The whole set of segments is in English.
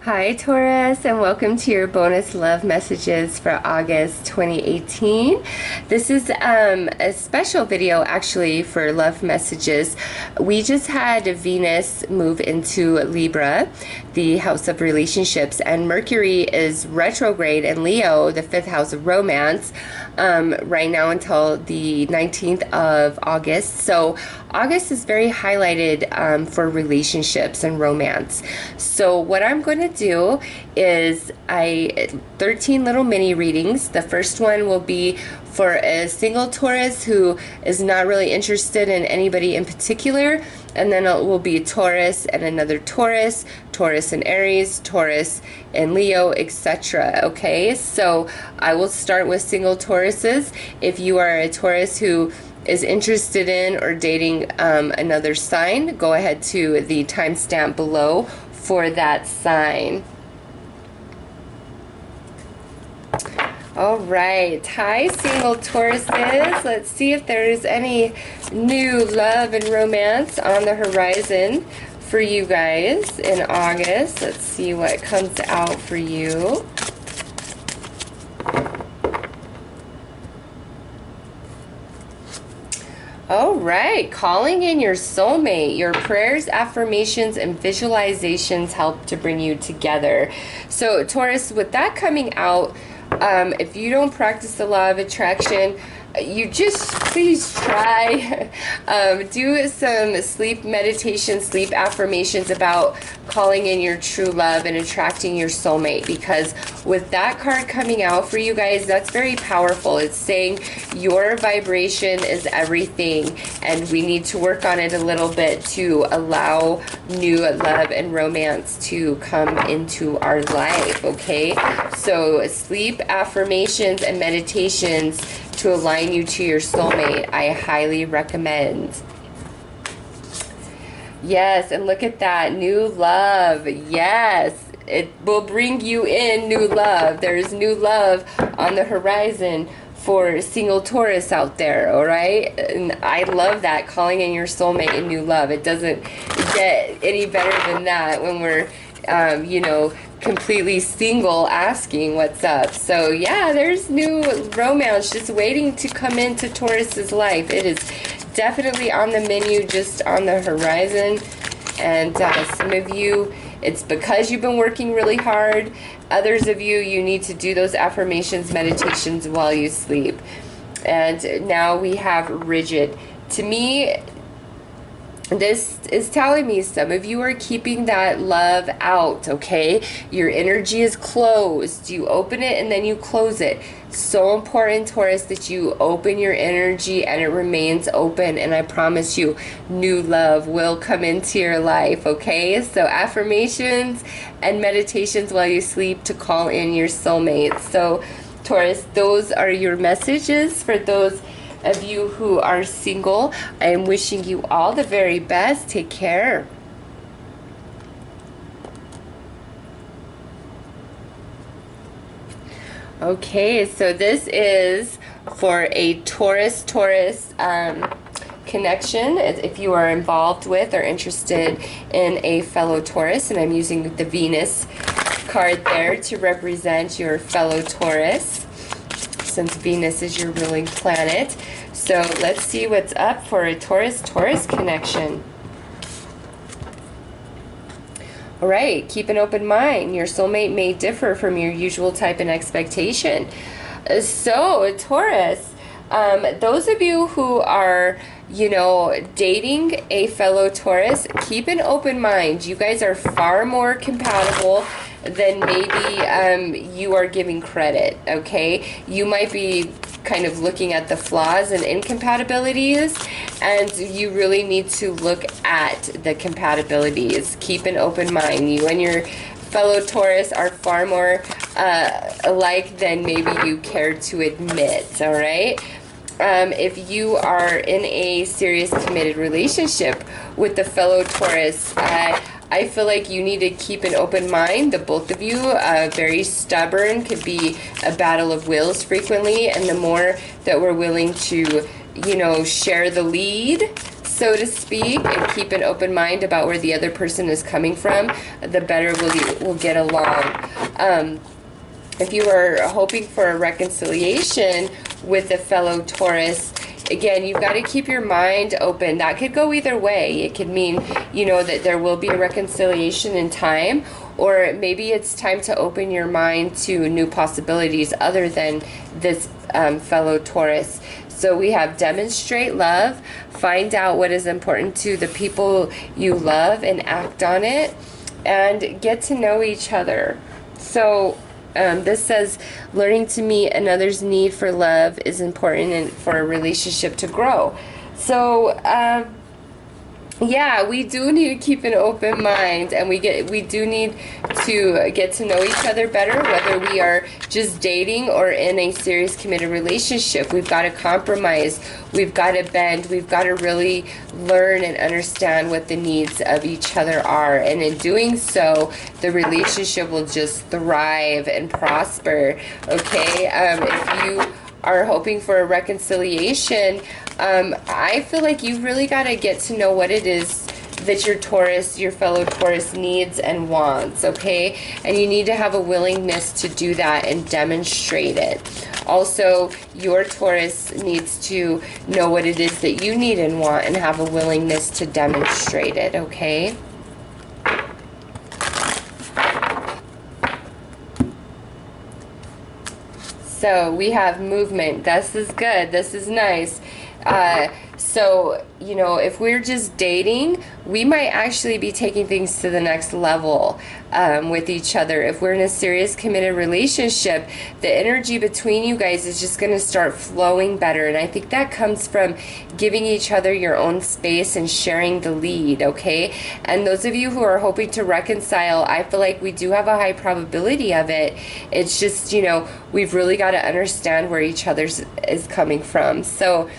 Hi Taurus, and welcome to your bonus love messages for August 2018. This is a special video actually for love messages. We just had Venus move into Libra, the house of relationships, and Mercury is retrograde in Leo, the fifth house of romance, right now until the 19th of August. So August is very highlighted for relationships and romance. So what I'm going to do is 13 little mini readings. The first one will be for a single Taurus who is not really interested in anybody in particular, and then it will be a Taurus and another Taurus, Taurus and Aries, Taurus and Leo, etc. Okay, so I will start with single Tauruses. If you are a Taurus who is interested in or dating another sign, go ahead to the timestamp below for that sign. All right, hi single Tauruses. Let's see if there's any new love and romance on the horizon for you guys in August. Let's see what comes out for you. All right, calling in your soulmate. Your prayers, affirmations, and visualizations help to bring you together. So Taurus, with that coming out, if you don't practice the law of attraction, you just please try do some sleep meditation, sleep affirmations about calling in your true love and attracting your soulmate, because with that card coming out for you guys, that's very powerful. It's saying your vibration is everything, and we need to work on it a little bit to allow new love and romance to come into our life. Okay, so sleep affirmations and meditations to align you to your soulmate, I highly recommend. Yes, and look at that, new love. Yes, it will bring you in new love. There's new love on the horizon for single Taurus out there, all right? And I love that, calling in your soulmate and new love. It doesn't get any better than that when we're, you know, completely single asking what's up. So yeah, there's new romance just waiting to come into Taurus's life. It is definitely on the menu, just on the horizon. And some of you, it's because you've been working really hard. Others of you, you need to do those affirmations, meditations while you sleep. And now we have rigid. To me, this is telling me some of you are keeping that love out, okay? Your energy is closed. You open it and then you close it. So important, Taurus, that you open your energy and it remains open. And I promise you, new love will come into your life, okay? So affirmations and meditations while you sleep to call in your soulmate. So Taurus, those are your messages for those of you who are single. I am wishing you all the very best. Take care. Okay, so this is for a Taurus connection. If you are involved with or interested in a fellow Taurus, and I'm using the Venus card there to represent your fellow Taurus, since Venus is your ruling planet. So let's see what's up for a Taurus connection. All right, keep an open mind. Your soulmate may differ from your usual type and expectation. So Taurus, those of you who are, you know, dating a fellow Taurus, keep an open mind. You guys are far more compatible than maybe you are giving credit, okay? You might be kind of looking at the flaws and incompatibilities, and you really need to look at the compatibilities. Keep an open mind. You and your fellow Taurus are far more alike than maybe you care to admit, all right? If you are in a serious committed relationship with the fellow Taurus, I feel like you need to keep an open mind. The both of you, very stubborn, could be a battle of wills frequently, and the more that we're willing to, you know, share the lead, so so to speak, and keep an open mind about where the other person is coming from, the better we'll get along. If you are hoping for a reconciliation with a fellow Taurus, again, you've got to keep your mind open. That could go either way. It could mean, you know, that there will be a reconciliation in time, or maybe it's time to open your mind to new possibilities other than this fellow Taurus. So we have demonstrate love, find out what is important to the people you love and act on it, and get to know each other. So this says learning to meet another's need for love is important for a relationship to grow. So yeah, we do need to keep an open mind, and we do need to get to know each other better, whether we are just dating or in a serious committed relationship. We've got to compromise, we've got to bend, we've got to really learn and understand what the needs of each other are, and in doing so, the relationship will just thrive and prosper. Okay, if you are hoping for a reconciliation, I feel like you've really got to get to know what it is that your fellow Taurus needs and wants, okay? And you need to have a willingness to do that and demonstrate it. Also, your Taurus needs to know what it is that you need and want and have a willingness to demonstrate it, okay? So we have movement. This is good. This is nice. So, you know, if we're just dating, we might actually be taking things to the next level with each other. If we're in a serious committed relationship, the energy between you guys is just going to start flowing better. And I think that comes from giving each other your own space and sharing the lead, okay? And those of you who are hoping to reconcile, I feel like we do have a high probability of it. It's just, you know, we've really got to understand where each other's is coming from. So,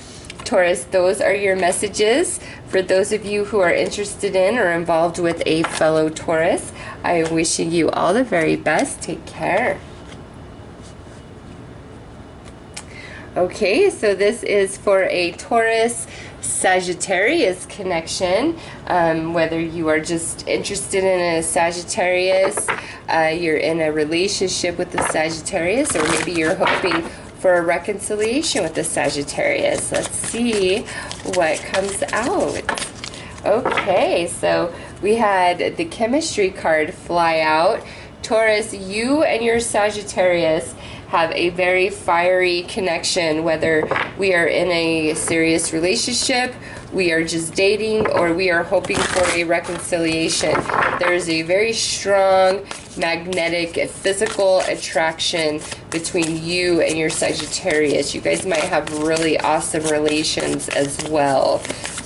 Taurus, those are your messages for those of you who are interested in or involved with a fellow Taurus. I am wishing you all the very best. Take care. Okay, so this is for a Taurus Sagittarius connection. Whether you are just interested in a Sagittarius, you're in a relationship with the Sagittarius, or maybe you're hoping for a reconciliation with the Sagittarius. Let's see what comes out. Okay, so we had the chemistry card fly out. Taurus, you and your Sagittarius have a very fiery connection, whether we are in a serious relationship, we are just dating, or we are hoping for a reconciliation. There is a very strong magnetic physical attraction between you and your Sagittarius. You guys might have really awesome relations as well.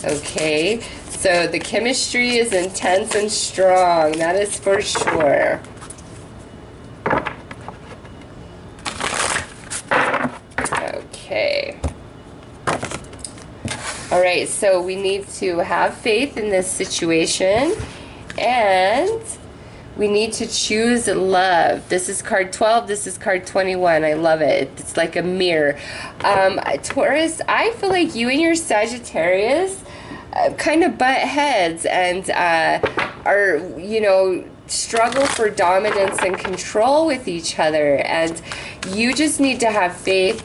Okay, so the chemistry is intense and strong, that is for sure. Okay. All right, so we need to have faith in this situation, and we need to choose love. This is card 12, this is card 21. I love it. It's like a mirror. Taurus, I feel like you and your Sagittarius kind of butt heads and are, you know, struggle for dominance and control with each other, and you just need to have faith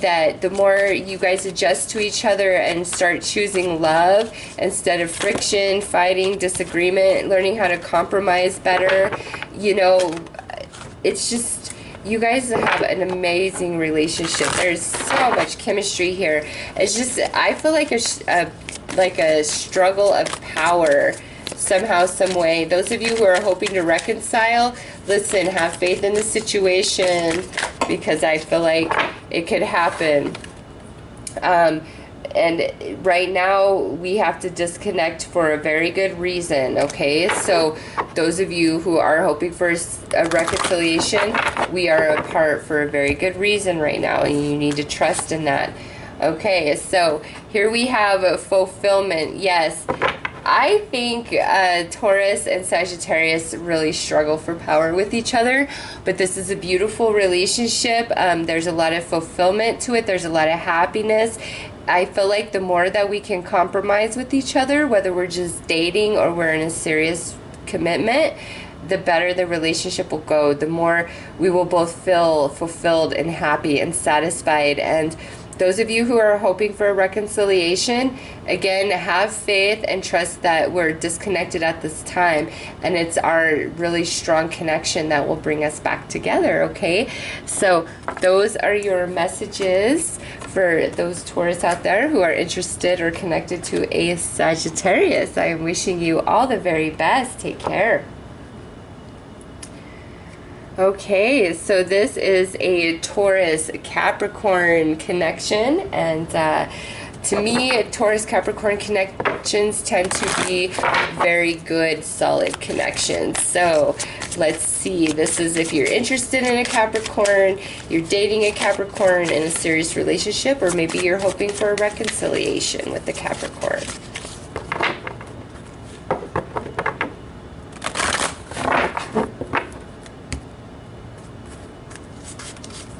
that the more you guys adjust to each other and start choosing love instead of friction, fighting, disagreement, learning how to compromise better, you know, it's just, you guys have an amazing relationship. There's so much chemistry here. It's just, I feel like a struggle of power somehow, some way. Those of you who are hoping to reconcile, listen, have faith in the situation, because I feel like it could happen. And right now we have to disconnect for a very good reason, okay? So those of you who are hoping for a reconciliation, we are apart for a very good reason right now, and you need to trust in that. Okay, so here we have a fulfillment. Yes, I think Taurus and Sagittarius really struggle for power with each other, but this is a beautiful relationship. There's a lot of fulfillment to it. There's a lot of happiness. I feel like the more that we can compromise with each other, whether we're just dating or we're in a serious commitment, the better the relationship will go. The more we will both feel fulfilled and happy and satisfied. And those of you who are hoping for a reconciliation, again, have faith and trust that we're disconnected at this time, and it's our really strong connection that will bring us back together, okay? So those are your messages for those Taurus out there who are interested or connected to a Sagittarius. I am wishing you all the very best. Take care. Okay, so this is a Taurus Capricorn connection, and to me, Taurus Capricorn connections tend to be very good, solid connections. So let's see. This is if you're interested in a Capricorn, you're dating a Capricorn in a serious relationship, or maybe you're hoping for a reconciliation with the Capricorn.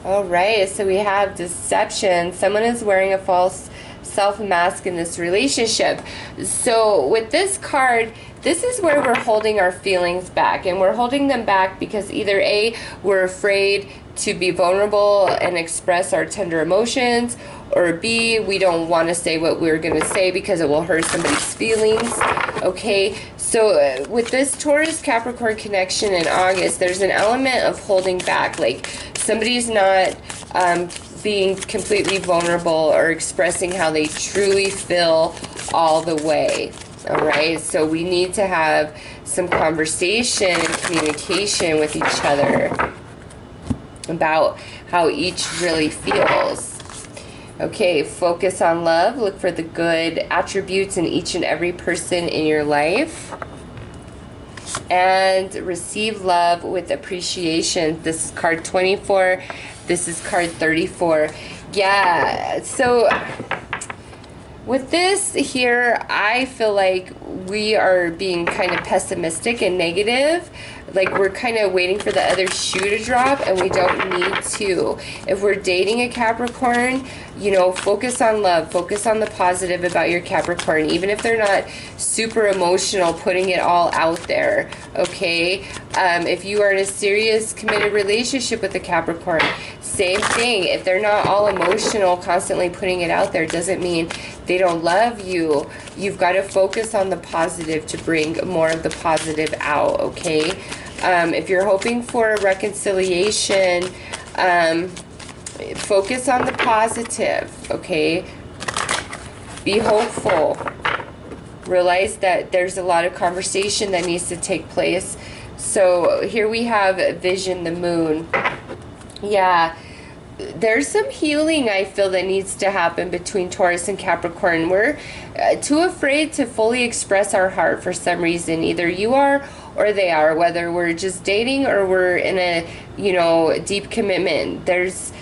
All right, so we have deception. Someone is wearing a false self-mask in this relationship. So with this card, this is where we're holding our feelings back, and we're holding them back because either A, we're afraid to be vulnerable and express our tender emotions, or B, we don't want to say what we're going to say because it will hurt somebody's feelings. Okay, so with this Taurus Capricorn connection in August, there's an element of holding back, like somebody's not being completely vulnerable or expressing how they truly feel all the way. All right, so we need to have some conversation and communication with each other about how each really feels. Okay, focus on love. Look for the good attributes in each and every person in your life. And receive love with appreciation. This is card 24. This is card 34. Yeah, so with this here, I feel like we are being kind of pessimistic and negative. Like we're kind of waiting for the other shoe to drop, and we don't need to. If we're dating a Capricorn, you know, focus on love. Focus on the positive about your Capricorn, even if they're not super emotional, putting it all out there, okay? If you are in a serious, committed relationship with a Capricorn, same thing. If they're not all emotional, constantly putting it out there, doesn't mean they don't love you. You've got to focus on the positive to bring more of the positive out, okay? If you're hoping for a reconciliation, focus on the positive, okay? Be hopeful. Realize that there's a lot of conversation that needs to take place. So here we have Vision, the Moon. Yeah, there's some healing I feel that needs to happen between Taurus and Capricorn. We're too afraid to fully express our heart for some reason. Either you are or they are, whether we're just dating or we're in a, you know, deep commitment. There's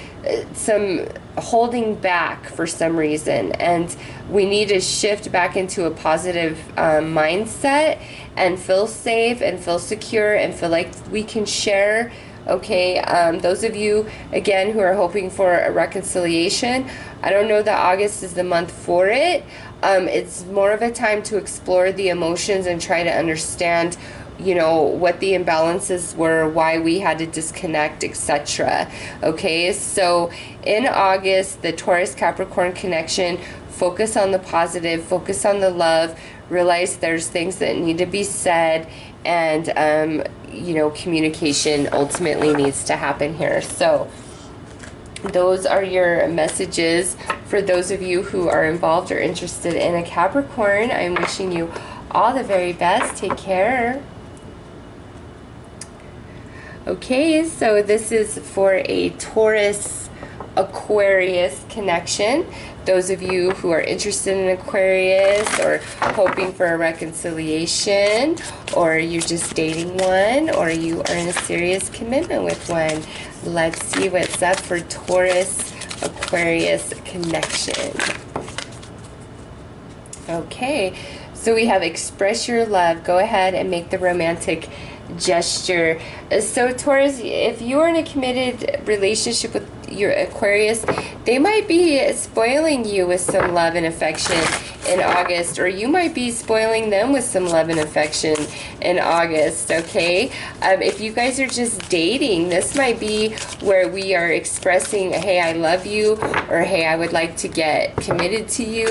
some holding back for some reason, and we need to shift back into a positive mindset and feel safe and feel secure and feel like we can share. Okay, those of you, again, who are hoping for a reconciliation, I don't know that August is the month for it. It's more of a time to explore the emotions and try to understand, you know, what the imbalances were, why we had to disconnect, etc. Okay, so in August, the Taurus Capricorn connection, focus on the positive, focus on the love, realize there's things that need to be said, and you know, communication ultimately needs to happen here. So those are your messages for those of you who are involved or interested in a Capricorn. I'm wishing you all the very best. Take care. Okay, so this is for a Taurus Aquarius connection. Those of you who are interested in Aquarius or hoping for a reconciliation, or you're just dating one, or you are in a serious commitment with one, let's see what's up for Taurus Aquarius connection. Okay, So we have express your love. Go ahead and make the romantic gesture. So Taurus, if you are in a committed relationship with your Aquarius, they might be spoiling you with some love and affection in August, or you might be spoiling them with some love and affection in August, okay? If you guys are just dating, this might be where we are expressing, hey, I love you, or hey, I would like to get committed to you,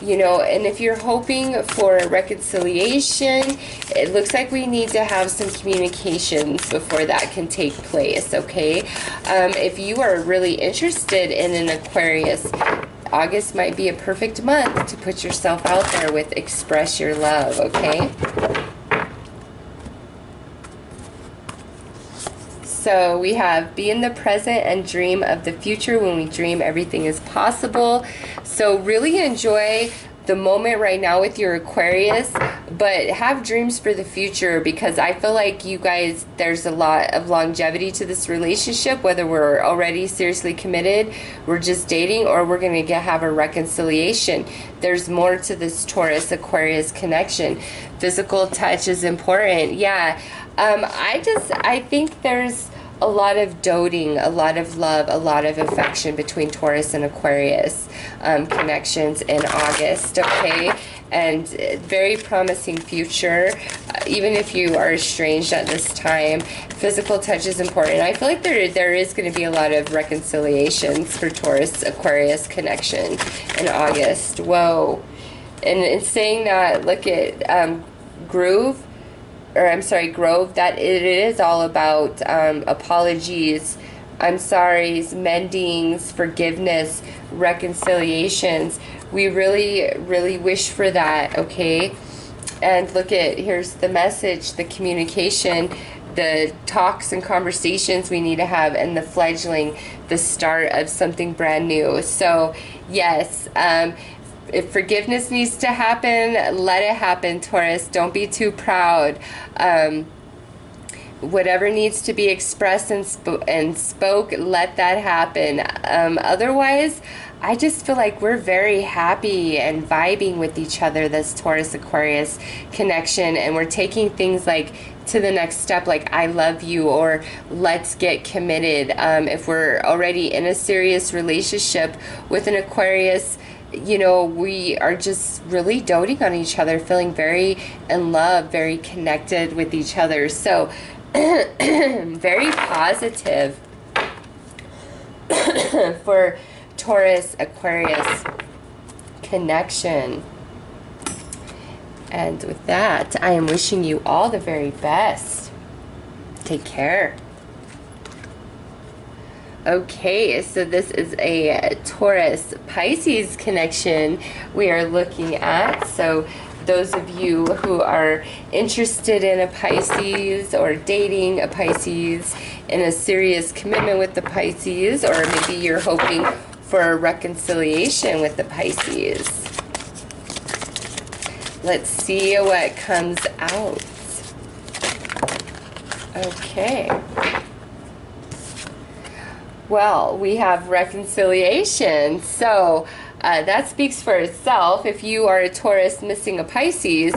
you know. And if you're hoping for a reconciliation, it looks like we need to have some communications before that can take place, okay? If you are really interested in an Aquarius, August might be a perfect month to put yourself out there with express your love, okay? So we have be in the present and dream of the future. When we dream, everything is possible. So really enjoy the moment right now with your Aquarius, but have dreams for the future, because I feel like you guys, there's a lot of longevity to this relationship, whether we're already seriously committed, we're just dating, or we're going to have a reconciliation. There's more to this Taurus Aquarius connection. Physical touch is important. Yeah. I think there's a lot of doting, a lot of love, a lot of affection between Taurus and Aquarius connections in August, okay? And very promising future, even if you are estranged at this time. Physical touch is important. I feel like there is going to be a lot of reconciliations for Taurus Aquarius connection in August. Whoa. And in saying that, look at Grove, that it is all about apologies, I'm sorry's, mendings, forgiveness, reconciliations. We really, really wish for that, okay? And look at, here's the message, the communication, the talks and conversations we need to have, and the fledgling, the start of something brand new. So, yes, if forgiveness needs to happen, let it happen, Taurus. Don't be too proud. Whatever needs to be expressed and spoke, let that happen. Otherwise, I just feel like we're very happy and vibing with each other, this Taurus Aquarius connection, and we're taking things like to the next step, like I love you, or let's get committed. If we're already in a serious relationship with an Aquarius, you know, we are just really doting on each other, feeling very in love, very connected with each other. So very positive for Taurus Aquarius connection. And with that, I am wishing you all the very best. Take care. Okay, so this is a Taurus Pisces connection we are looking at. So those of you who are interested in a Pisces, or dating a Pisces, in a serious commitment with the Pisces, or maybe you're hoping for a reconciliation with the Pisces. Let's see what comes out. Okay. Well, we have reconciliation. So that speaks for itself. If you are a Taurus missing a Pisces,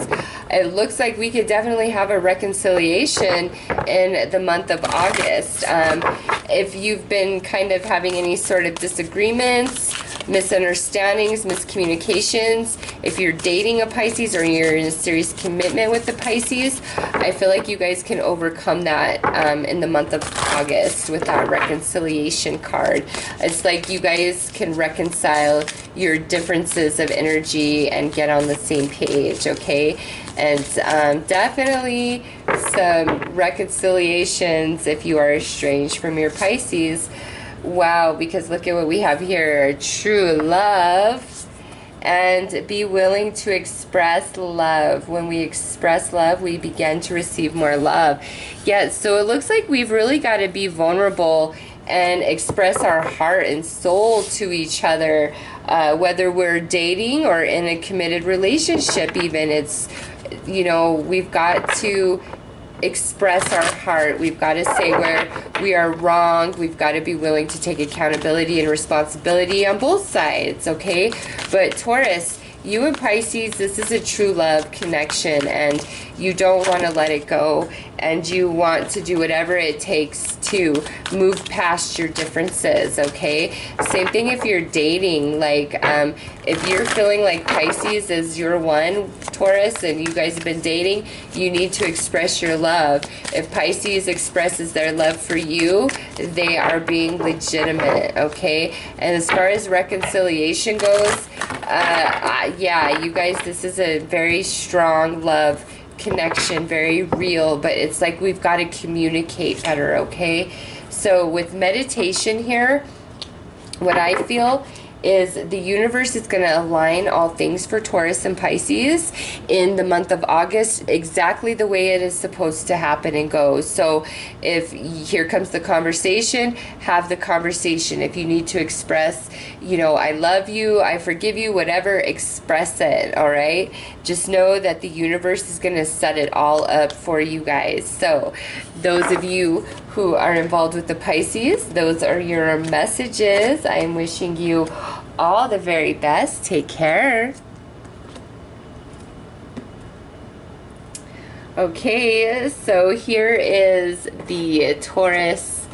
it looks like we could definitely have a reconciliation in the month of August. If you've been kind of having any sort of disagreements, misunderstandings, miscommunications, if you're dating a Pisces or you're in a serious commitment with the Pisces, I feel like you guys can overcome that in the month of August with that reconciliation card. It's like you guys can reconcile your differences of energy and get on the same page, okay? And definitely some reconciliations if you are estranged from your Pisces. Wow, because look at what we have here. True love, and be willing to express love. When we express love, we begin to receive more love. Yeah, so it looks like we've really got to be vulnerable and express our heart and soul to each other, whether we're dating or in a committed relationship even. It's, you know, we've got to express our heart. We've got to say where we are wrong. We've got to be willing to take accountability and responsibility on both sides, okay? But Taurus, you and Pisces, this is a true love connection, and you don't want to let it go, and you want to do whatever it takes to move past your differences, okay? Same thing if you're dating. Like, if you're feeling like Pisces is your one, Taurus, and you guys have been dating, you need to express your love. If Pisces expresses their love for you, they are being legitimate, okay? And as far as reconciliation goes, yeah, you guys, this is a very strong love connection, very real, but it's like we've got to communicate better, okay? So with meditation here, what I feel is the universe is going to align all things for Taurus and Pisces in the month of August exactly the way it is supposed to happen and go. So if here comes the conversation, have the conversation. If you need to express, you know, I love you, I forgive you, whatever, express it, all right? Just know that the universe is going to set it all up for you guys. So those of you who are involved with the Pisces, those are your messages. I am wishing you all the very best. Take care. Okay, so here is the Taurus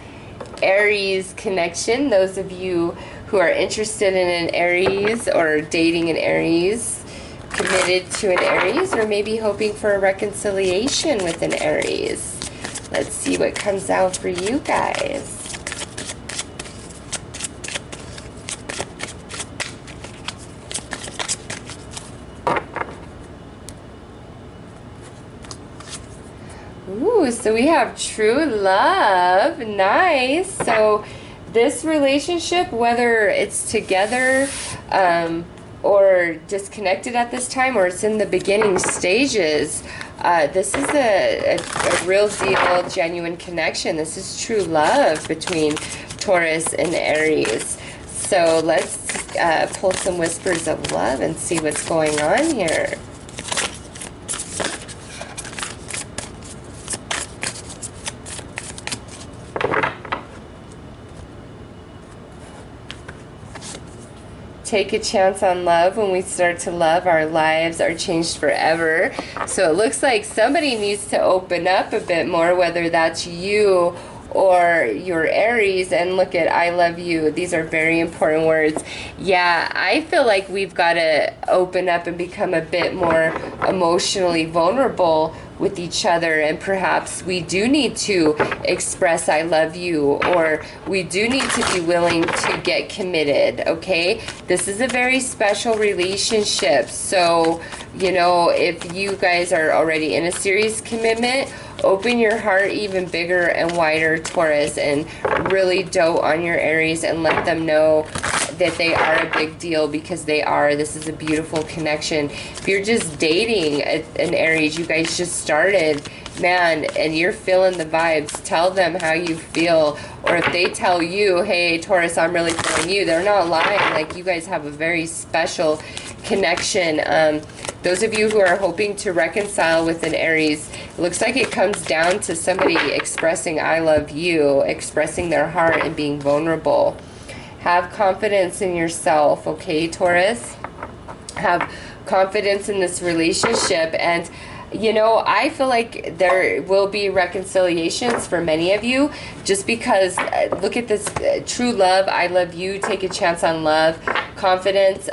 Aries connection. Those of you who are interested in an Aries or dating an Aries, committed to an Aries, or maybe hoping for a reconciliation with an Aries. Let's see what comes out for you guys. Ooh, so we have true love. Nice. So this relationship, whether it's together or disconnected at this time, or it's in the beginning stages, this is a real deal, genuine connection. This is true love between Taurus and Aries. So let's pull some whispers of love and see what's going on here. Take a chance on love. When we start to love, our lives are changed forever. So it looks like somebody needs to open up a bit more, whether that's you or your Aries. And look at I love you. These are very important words. Yeah, I feel like we've got to open up and become a bit more emotionally vulnerable with each other, and perhaps we do need to express I love you, or we do need to be willing to get committed, okay? This is a very special relationship. So, you know, if you guys are already in a serious commitment, open your heart even bigger and wider, Taurus, and really dote on your Aries and let them know that they are a big deal, because they are. This is a beautiful connection. If you're just dating an Aries, you guys just started, man, and you're feeling the vibes, tell them how you feel. Or if they tell you, hey, Taurus, I'm really feeling you, they're not lying. Like, you guys have a very special connection. Those of you who are hoping to reconcile with an Aries, it looks like it comes down to somebody expressing I love you, expressing their heart and being vulnerable. Have confidence in yourself, okay, Taurus? Have confidence in this relationship. And, you know, I feel like there will be reconciliations for many of you, just because, look at this, true love, I love you, take a chance on love, confidence.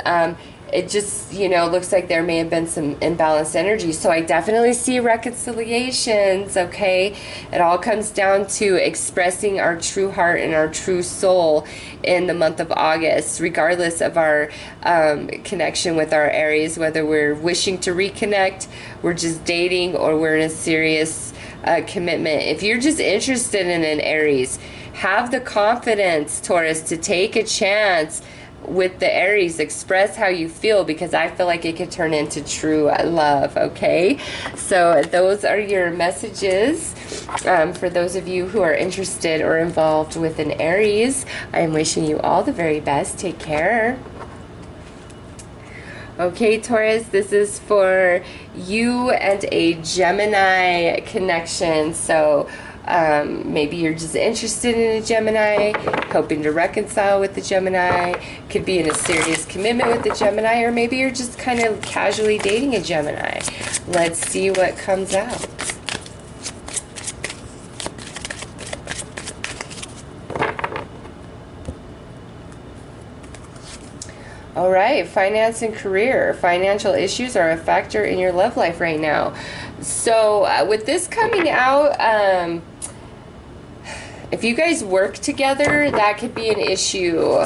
It just, you know, looks like there may have been some imbalanced energy. So I definitely see reconciliations, okay? It all comes down to expressing our true heart and our true soul in the month of August, regardless of our connection with our Aries, whether we're wishing to reconnect, we're just dating, or we're in a serious commitment. If you're just interested in an Aries, have the confidence, Taurus, to take a chance with the Aries. Express how you feel, because I feel like it could turn into true love, okay? So those are your messages for those of you who are interested or involved with an Aries. I'm wishing you all the very best. Take care. Okay, Taurus, this is for you and a Gemini connection. So maybe you're just interested in a Gemini, hoping to reconcile with the Gemini. Could be in a serious commitment with the Gemini, or maybe you're just kind of casually dating a Gemini. Let's see what comes out. All right, finance and career. Financial issues are a factor in your love life right now. So with this coming out, if you guys work together, that could be an issue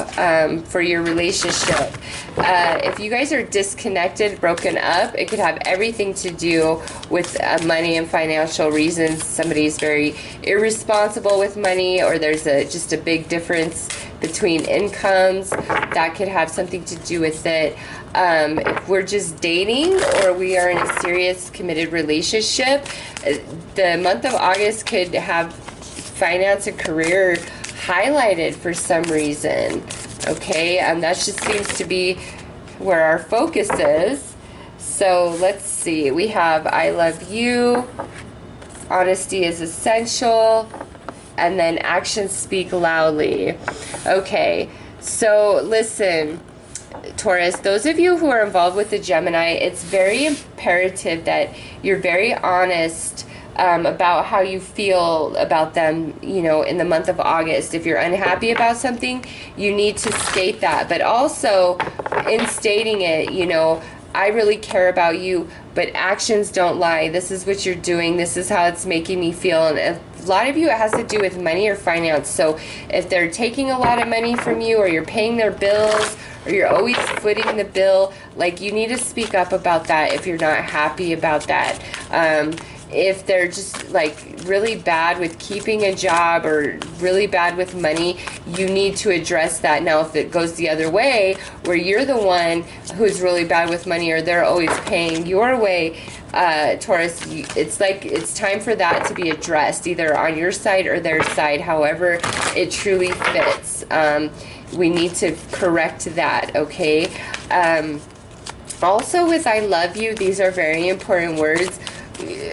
for your relationship. If you guys are disconnected, broken up, it could have everything to do with money and financial reasons. Somebody's very irresponsible with money, or there's just a big difference between incomes. That could have something to do with it. If we're just dating, or we are in a serious committed relationship, the month of August could have finance and career highlighted for some reason. Okay, that just seems to be where our focus is. So let's see, we have I love you, honesty is essential, and then actions speak loudly. Okay, so listen, Taurus, those of you who are involved with the Gemini, it's very imperative that you're very honest about how you feel about them, you know, in the month of August. If you're unhappy about something, you need to state that. But also, in stating it, you know, I really care about you, but actions don't lie. This is what you're doing. This is how it's making me feel. And a lot of you, it has to do with money or finance. So if they're taking a lot of money from you, or you're paying their bills, or you're always footing the bill, like, you need to speak up about that if you're not happy about that. If they're just like really bad with keeping a job, or really bad with money, you need to address that. Now, if it goes the other way, where you're the one who's really bad with money, or they're always paying your way, Taurus, it's like it's time for that to be addressed, either on your side or their side, however it truly fits. We need to correct that, okay? Also, with I love you, these are very important words.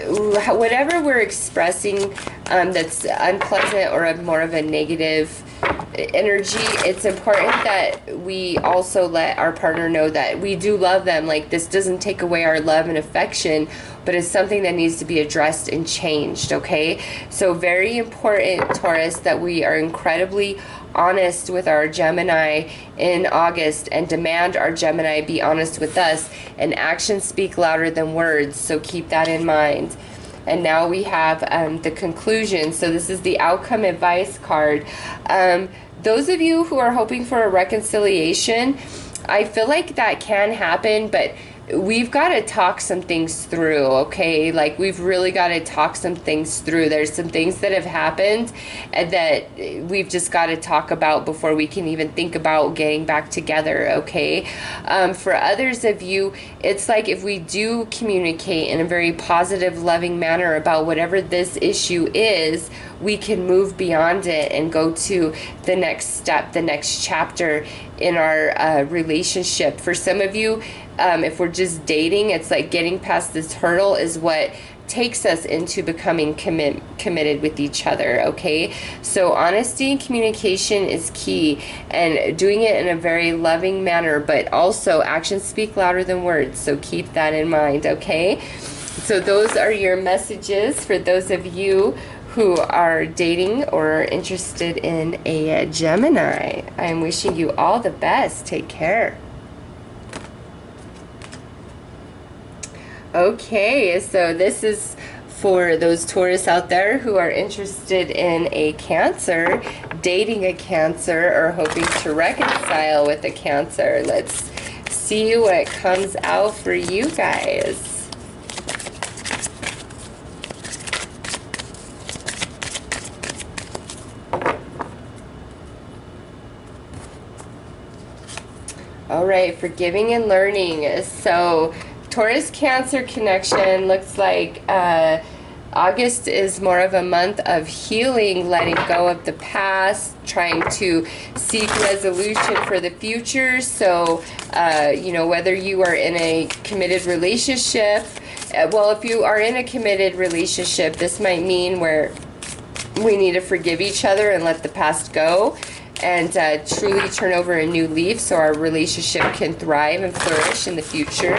Whatever we're expressing that's unpleasant or more of a negative energy, it's important that we also let our partner know that we do love them. Like, this doesn't take away our love and affection, but it's something that needs to be addressed and changed, okay? So very important, Taurus, that we are incredibly honest with our Gemini in August, and demand our Gemini be honest with us, and actions speak louder than words, so keep that in mind. And now we have the conclusion. So this is the outcome advice card. Those of you who are hoping for a reconciliation, I feel like that can happen, but we've got to talk some things through, okay? Like, we've really got to talk some things through. There's some things that have happened and that we've just got to talk about before we can even think about getting back together, okay? For others of you, it's like if we do communicate in a very positive, loving manner about whatever this issue is, we can move beyond it and go to the next step, the next chapter in our relationship. For some of you, if we're just dating, it's like getting past this hurdle is what takes us into becoming committed with each other, okay? So honesty and communication is key, and doing it in a very loving manner, but also actions speak louder than words, so keep that in mind, okay? So those are your messages for those of you who are dating or interested in a Gemini. I'm wishing you all the best. Take care. Okay, so this is for those Taurus out there who are interested in a Cancer, dating a Cancer, or hoping to reconcile with a Cancer. Let's see what comes out for you guys. All right, forgiving and learning. So Taurus Cancer connection looks like August is more of a month of healing, letting go of the past, trying to seek resolution for the future. So, you know, whether you are in a committed relationship, well, if you are in a committed relationship, this might mean where we need to forgive each other and let the past go. and truly turn over a new leaf so our relationship can thrive and flourish in the future.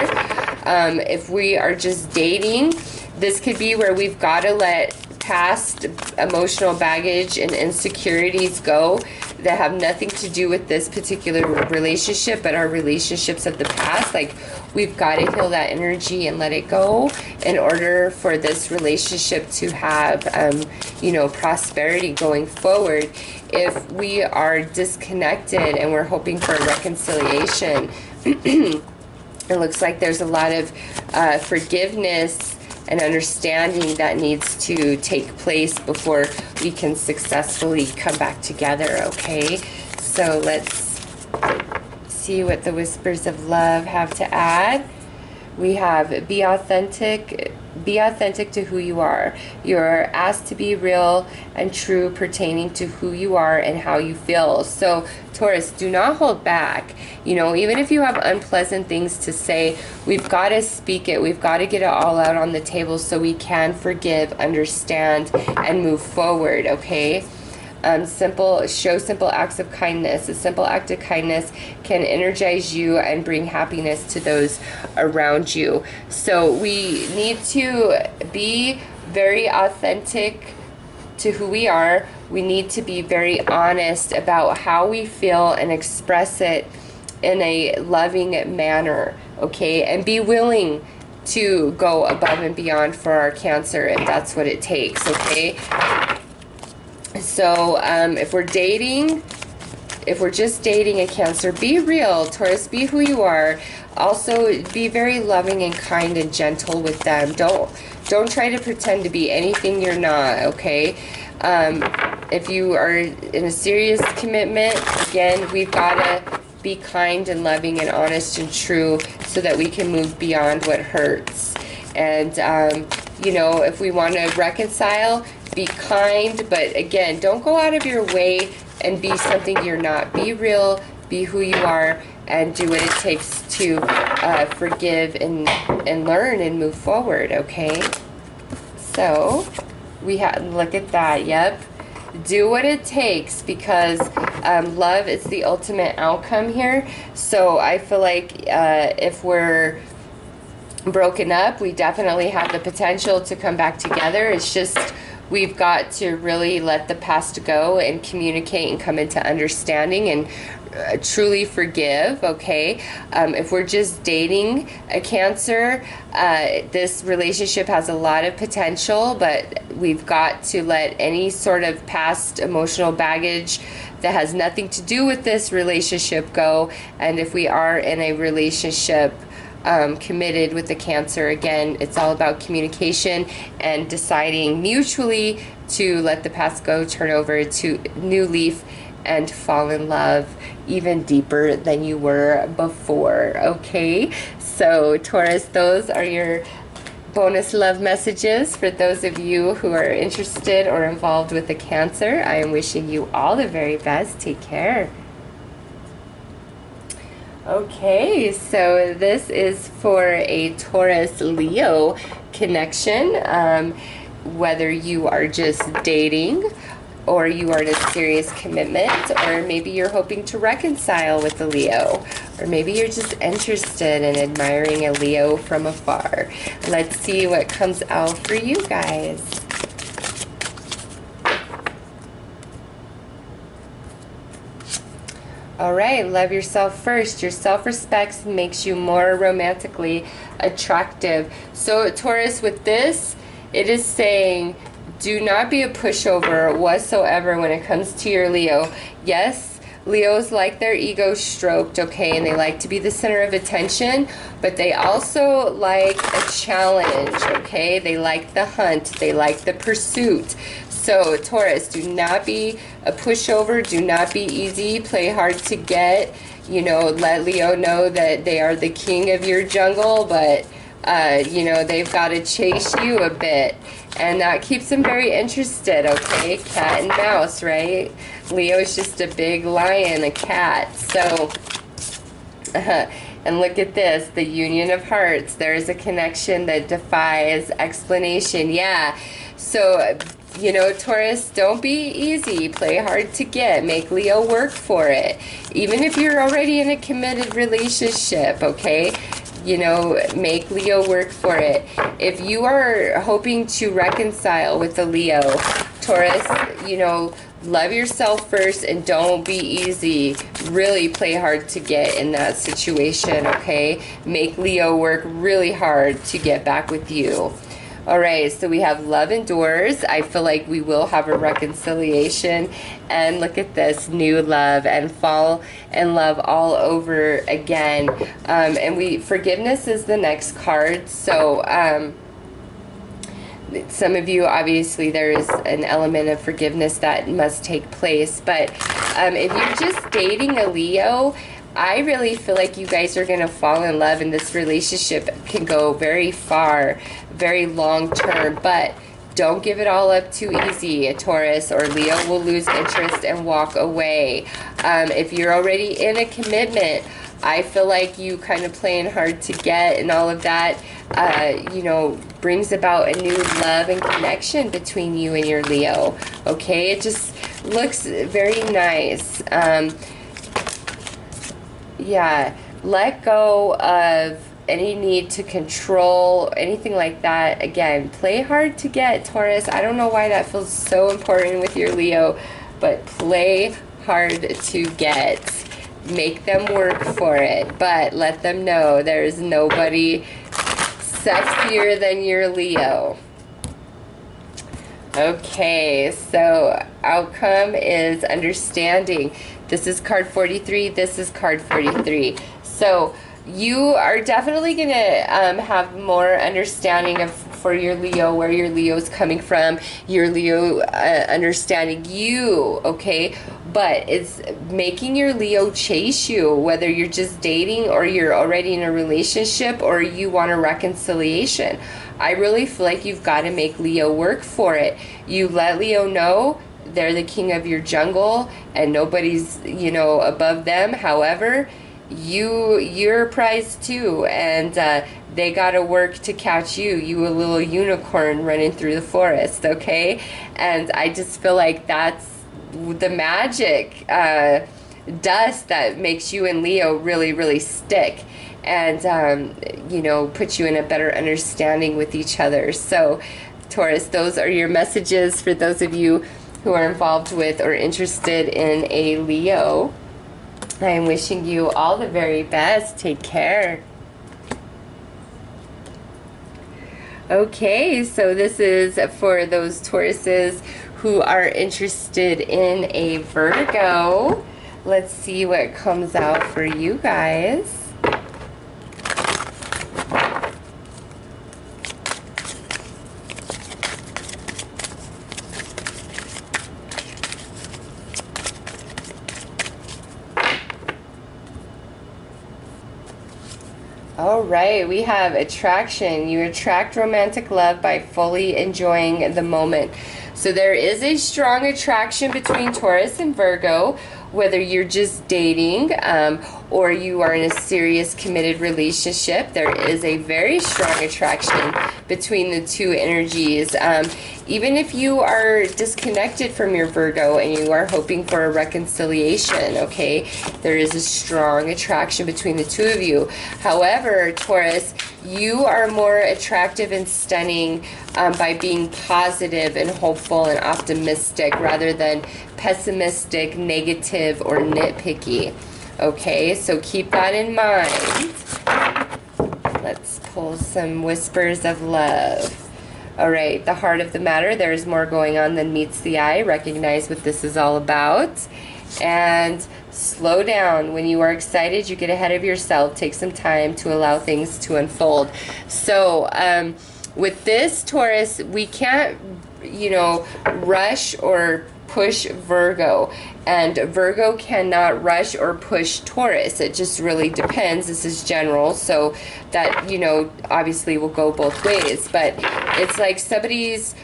If we are just dating, this could be where we've got to let past emotional baggage and insecurities go that have nothing to do with this particular relationship, but our relationships of the past. Like, we've got to heal that energy and let it go in order for this relationship to have, you know, prosperity going forward. If we are disconnected and we're hoping for a reconciliation, it looks like there's a lot of forgiveness and understanding that needs to take place before we can successfully come back together, okay? So let's see what the Whispers of Love have to add. We have be authentic to who you are. You're asked to be real and true pertaining to who you are and how you feel. So Taurus, do not hold back. You know, even if you have unpleasant things to say, we've got to speak it. We've got to get it all out on the table so we can forgive, understand, and move forward, okay? Show simple acts of kindness. A simple act of kindness can energize you and bring happiness to those around you. So we need to be very authentic to who we are. We need to be very honest about how we feel and express it in a loving manner, okay? And be willing to go above and beyond for our Cancer if that's what it takes, okay? So if we're just dating a Cancer, be real, Taurus, be who you are. Also, be very loving and kind and gentle with them. Don't try to pretend to be anything you're not, okay? If you are in a serious commitment, again, we've got to be kind and loving and honest and true so that we can move beyond what hurts. And, you know, if we want to reconcile, be kind, but again, don't go out of your way and be something you're not. Be real, be who you are, and do what it takes to forgive and learn and move forward, okay? So, look at that, yep. Do what it takes, because love is the ultimate outcome here. So I feel like if we're broken up, we definitely have the potential to come back together. It's just we've got to really let the past go and communicate and come into understanding and truly forgive, okay? If we're just dating a Cancer, this relationship has a lot of potential, but we've got to let any sort of past emotional baggage that has nothing to do with this relationship go. And if we are in a relationship committed with the Cancer, again, it's all about communication and deciding mutually to let the past go, turn over to new leaf, and fall in love even deeper than you were before, okay? So Taurus, those are your bonus love messages for those of you who are interested or involved with the Cancer. I am wishing you all the very best. Take care. Okay, so this is for a Taurus Leo connection. Whether you are just dating, or you are in a serious commitment, or maybe you're hoping to reconcile with the Leo, or maybe you're just interested in admiring a Leo from afar. Let's see what comes out for you guys. All right, love yourself first. Your self-respect makes you more romantically attractive. So Taurus, with this, it is saying, do not be a pushover whatsoever when it comes to your Leo. Yes, Leos like their ego stroked, okay, and they like to be the center of attention, but they also like a challenge, okay? They like the hunt. They like the pursuit. So Taurus, do not be a pushover. Do not be easy. Play hard to get. You know, let Leo know that they are the king of your jungle, but you know, they've got to chase you a bit. And that keeps them very interested, okay? Cat and mouse, right? Leo's just a big lion, a cat. So, and look at this, the union of hearts. There is a connection that defies explanation. Yeah. So You know, Taurus, don't be easy. Play hard to get. Make Leo work for it. Even if you're already in a committed relationship, okay? You know, make Leo work for it. If you are hoping to reconcile with the Leo, Taurus, you know, love yourself first and don't be easy. Really play hard to get in that situation, okay? Make Leo work really hard to get back with you. All right, so we have love endures. I feel like we will have a reconciliation. And look at this, new love, and fall in love all over again. And forgiveness is the next card. So some of you, obviously, there is an element of forgiveness that must take place. But if you're just dating a Leo, I really feel like you guys are going to fall in love, and this relationship can go very far, very long term, but don't give it all up too easy. A Taurus or Leo will lose interest and walk away. If you're already in a commitment, I feel like you kind of playing hard to get and all of that, you know, brings about a new love and connection between you and your Leo. Okay, it just looks very nice. Yeah, let go of any need to control, anything like that. Again, play hard to get, Taurus. I don't know why that feels so important with your Leo, but play hard to get. Make them work for it, but let them know there's nobody sexier than your Leo. Okay, so outcome is understanding. This is card 43. This is card 43. So you are definitely going to have more understanding of for your Leo, where your Leo's coming from, your Leo understanding you, okay? But it's making your Leo chase you, whether you're just dating or you're already in a relationship or you want a reconciliation. I really feel like you've got to make Leo work for it. You let Leo know they're the king of your jungle and nobody's, you know, above them. However, you're a prize too, and they gotta work to catch you, a little unicorn running through the forest, okay? And I just feel like that's the magic dust that makes you and Leo really, really stick, and you know, put you in a better understanding with each other. So Taurus, those are your messages for those of you who are involved with or interested in a Leo. I am wishing you all the very best. Take care. Okay, so this is for those Tauruses who are interested in a Virgo. Let's see what comes out for you guys. All right, we have attraction. You attract romantic love by fully enjoying the moment. So there is a strong attraction between Taurus and Virgo, whether you're just dating or you are in a serious committed relationship. There is a very strong attraction between the two energies. Even if you are disconnected from your Virgo and you are hoping for a reconciliation, okay, there is a strong attraction between the two of you. However, Taurus, you are more attractive and stunning by being positive and hopeful and optimistic rather than pessimistic, negative, or nitpicky. Okay, so keep that in mind. Let's pull some whispers of love. All right, the heart of the matter. There's more going on than meets the eye. Recognize what this is all about. And slow down. When you are excited, you get ahead of yourself. Take some time to allow things to unfold. So, with this, Taurus, we can't, you know, rush or push Virgo, and Virgo cannot rush or push Taurus. It just really depends. This is general, so that, you know, obviously will go both ways, but it's like somebody's,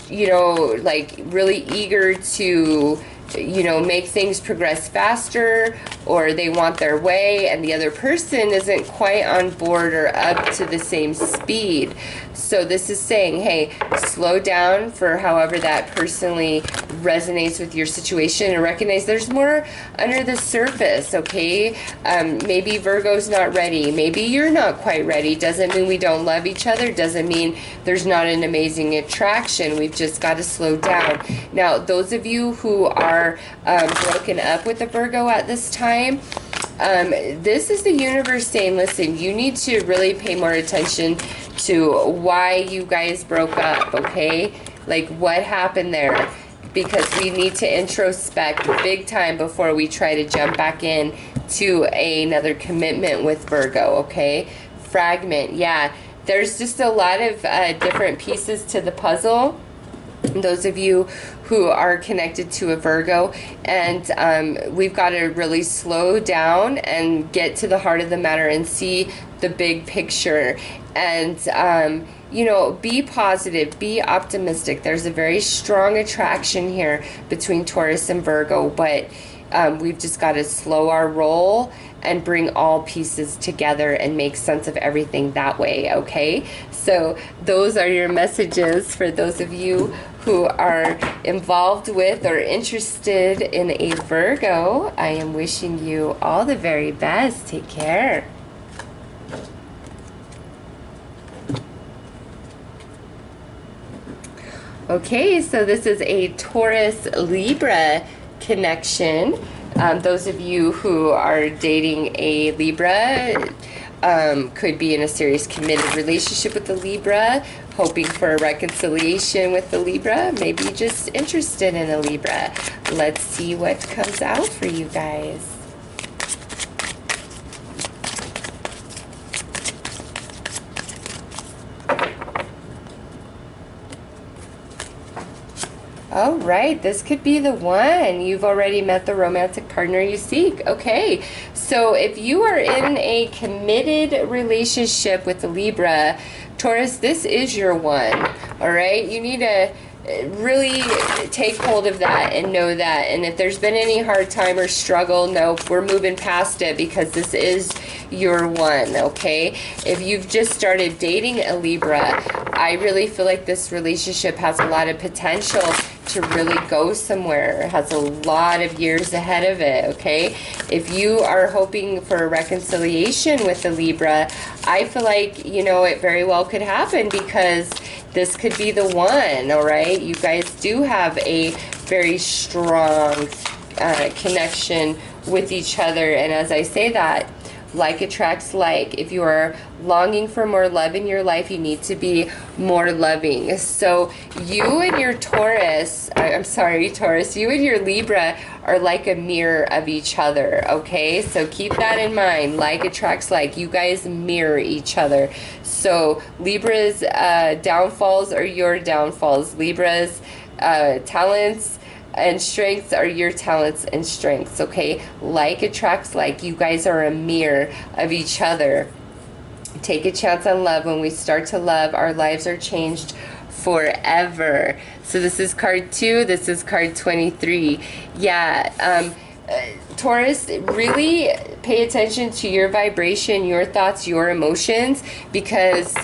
you know, like really eager to, you know, make things progress faster, or they want their way, and the other person isn't quite on board or up to the same speed. So this is saying, hey, slow down for however that personally resonates with your situation, and recognize there's more under the surface, okay? Maybe Virgo's not ready. Maybe you're not quite ready. Doesn't mean we don't love each other. Doesn't mean there's not an amazing attraction. We've just got to slow down. Now, those of you who are broken up with a Virgo at this time, this is the universe saying, listen, you need to really pay more attention to why you guys broke up, okay? Like, what happened there? Because we need to introspect big time before we try to jump back in to another commitment with Virgo, okay? Fragment, yeah. There's just a lot of different pieces to the puzzle. Those of you who are connected to a Virgo, and we've got to really slow down and get to the heart of the matter and see the big picture, and you know, be positive, be optimistic. There's a very strong attraction here between Taurus and Virgo, but we've just got to slow our roll and bring all pieces together and make sense of everything that way, okay? So those are your messages for those of you who are involved with or interested in a Virgo. I am wishing you all the very best. Take care. Okay, so this is a Taurus Libra connection. Those of you who are dating a Libra could be in a serious committed relationship with the Libra, hoping for a reconciliation with the Libra, maybe just interested in a Libra. Let's see what comes out for you guys. All right, this could be the one. You've already met the romantic partner you seek. Okay, so if you are in a committed relationship with the Libra, Taurus, this is your one. All right, you need to really take hold of that and know that. And if there's been any hard time or struggle, no, we're moving past it, because this is your one, okay? If you've just started dating a Libra, I really feel like this relationship has a lot of potential to really go somewhere. It has a lot of years ahead of it, okay? If you are hoping for a reconciliation with the Libra, I feel like, you know, it very well could happen, because this could be the one, all right? You guys do have a very strong connection with each other, and as I say that, like attracts like. If you are longing for more love in your life, you need to be more loving. So you and your Taurus, I'm sorry, Taurus, you and your Libra are like a mirror of each other, okay? So keep that in mind. Like attracts like. You guys mirror each other. So Libra's downfalls are your downfalls. Libra's talents and strengths are your talents and strengths, okay? Like attracts like. You guys are a mirror of each other. Take a chance on love. When we start to love, our lives are changed forever. So this is card 2. This is card 23. Yeah, Taurus, really pay attention to your vibration, your thoughts, your emotions, because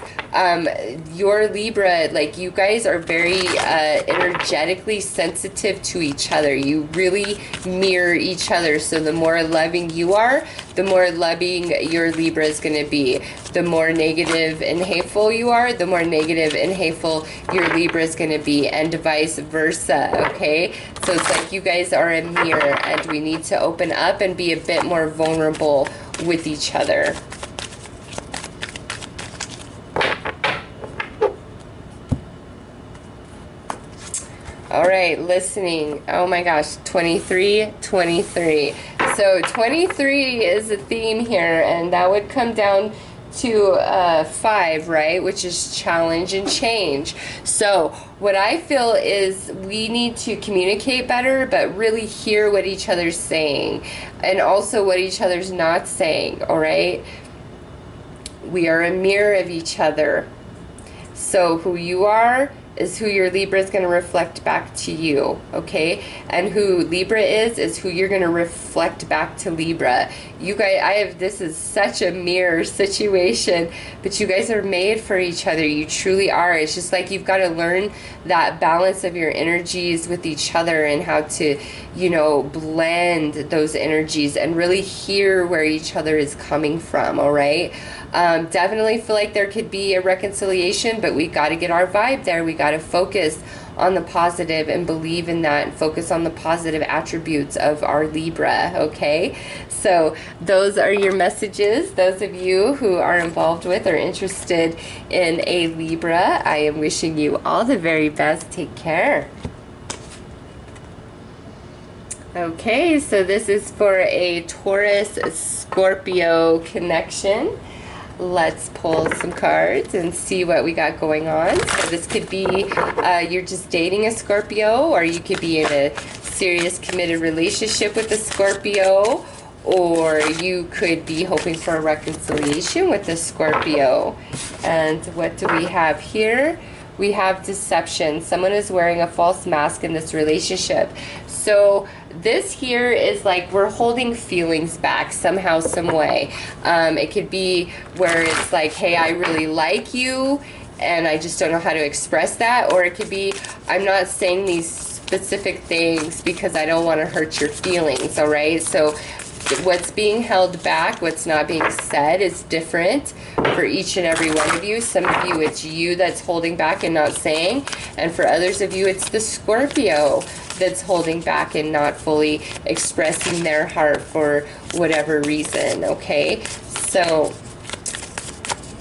your Libra, like, you guys are very energetically sensitive to each other. You really mirror each other. So the more loving you are, the more loving your Libra is going to be. The more negative and hateful you are, the more negative and hateful your Libra is going to be, and vice versa, okay? So it's like you guys are a mirror, and we need to open up and be a bit more vulnerable with each other. All right, listening. Oh my gosh, 23, 23. So 23 is a theme here, and that would come down to 5, right? Which is challenge and change. So what I feel is we need to communicate better, but really hear what each other's saying, and also what each other's not saying, all right? We are a mirror of each other. So who you are is who your Libra is going to reflect back to you, okay? And who Libra is who you're going to reflect back to Libra. You guys, this is such a mirror situation, but you guys are made for each other. You truly are. It's just like you've got to learn that balance of your energies with each other and how to, you know, blend those energies and really hear where each other is coming from, all right? Definitely feel like there could be a reconciliation, but we got to get our vibe there. We got to focus on the positive and believe in that, and focus on the positive attributes of our Libra, okay? So those are your messages. Those of you who are involved with or interested in a Libra, I am wishing you all the very best. Take care. Okay, so this is for a Taurus Scorpio connection. Let's pull some cards and see what we got going on. So this could be you're just dating a Scorpio, or you could be in a serious committed relationship with a Scorpio, or you could be hoping for a reconciliation with a Scorpio. And what do we have here? We have deception. Someone is wearing a false mask in this relationship. So this here is like we're holding feelings back somehow, some way. It could be where it's like, hey, I really like you and I just don't know how to express that. Or it could be, I'm not saying these specific things because I don't want to hurt your feelings, all right? So what's being held back, what's not being said is different for each and every one of you. Some of you, it's you that's holding back and not saying. And for others of you, it's the Scorpio that's holding back and not fully expressing their heart for whatever reason, okay? So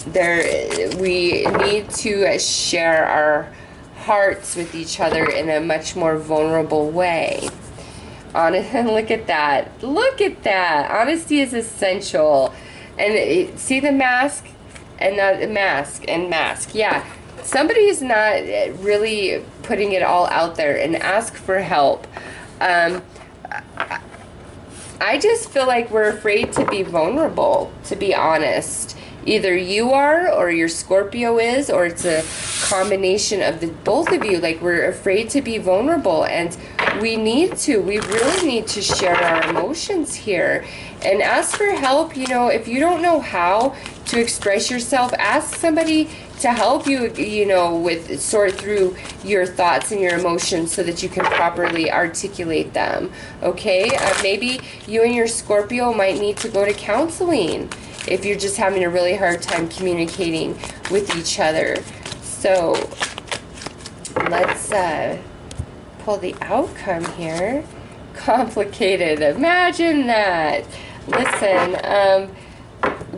we need to share our hearts with each other in a much more vulnerable way. Look at that. Look at that. Honesty is essential. And see the mask and the mask and mask. Yeah. Somebody is not really putting it all out there, and ask for help. I just feel like we're afraid to be vulnerable, to be honest. Either you are, or your Scorpio is, or it's a combination of the both of you. Like, we're afraid to be vulnerable, and we really need to share our emotions here and ask for help. You know, if you don't know how to express yourself, ask somebody to help you, you know, with sort through your thoughts and your emotions so that you can properly articulate them, okay? Maybe you and your Scorpio might need to go to counseling if you're just having a really hard time communicating with each other. So let's pull the outcome here. Complicated. Imagine that. Listen,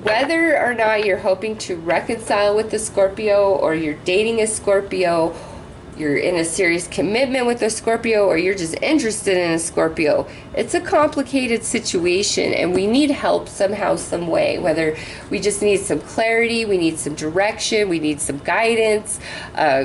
whether or not you're hoping to reconcile with the Scorpio, or you're dating a Scorpio, you're in a serious commitment with a Scorpio, or you're just interested in a Scorpio, it's a complicated situation, and we need help somehow, some way. Whether we just need some clarity, we need some direction, we need some guidance,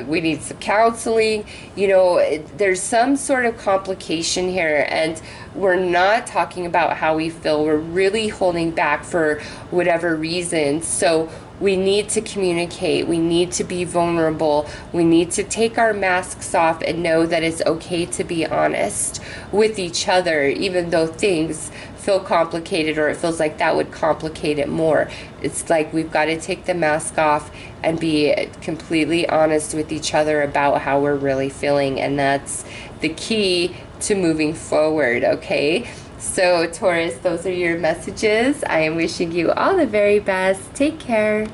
we need some counseling. You know, there's some sort of complication here, and we're not talking about how we feel. We're really holding back for whatever reason. So we need to communicate. We need to be vulnerable. We need to take our masks off and know that it's okay to be honest with each other, even though things feel complicated, or it feels like that would complicate it more. It's like we've got to take the mask off and be completely honest with each other about how we're really feeling, and that's the key to moving forward, okay? So Taurus, those are your messages. I am wishing you all the very best. Take care.